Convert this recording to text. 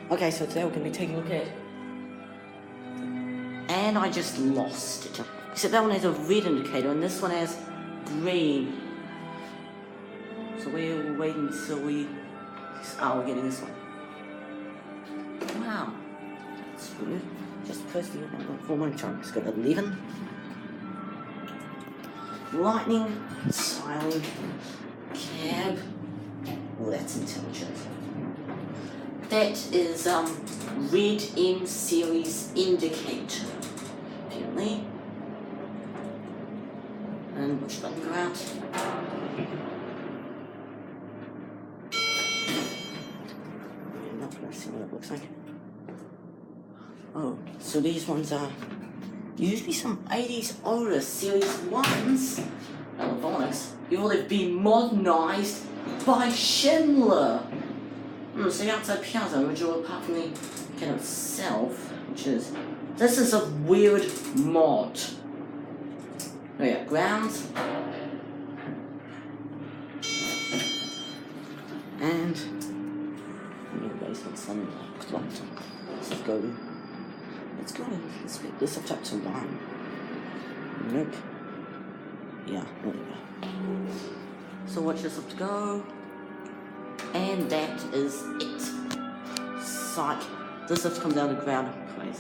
Okay, so today we're going to be taking a look at... And I just lost it. Except that one has a red indicator and this one has green. So we're waiting until we... Oh, we're getting this one. Wow. That's weird. Just posting it now. 4 monitor. Let's go to 11. Lightning, siren, cab. Oh, that's intelligent. That is red M series indicator, apparently. And which button go out? Let's see what it looks like. Oh, so these ones are usually some 80s OTIS Series 1s, Elevonics. They've been modernized by Schindler. So the outside piazza, original apart from the can itself, which is... This is a weird mod. Oh yeah, grounds. And... basement locked. Let's go. Let's pick this up to 1. Nope. Yeah, there we go. So watch this up to go. And that is it. Psych. This stuff comes out of the ground. Crazy.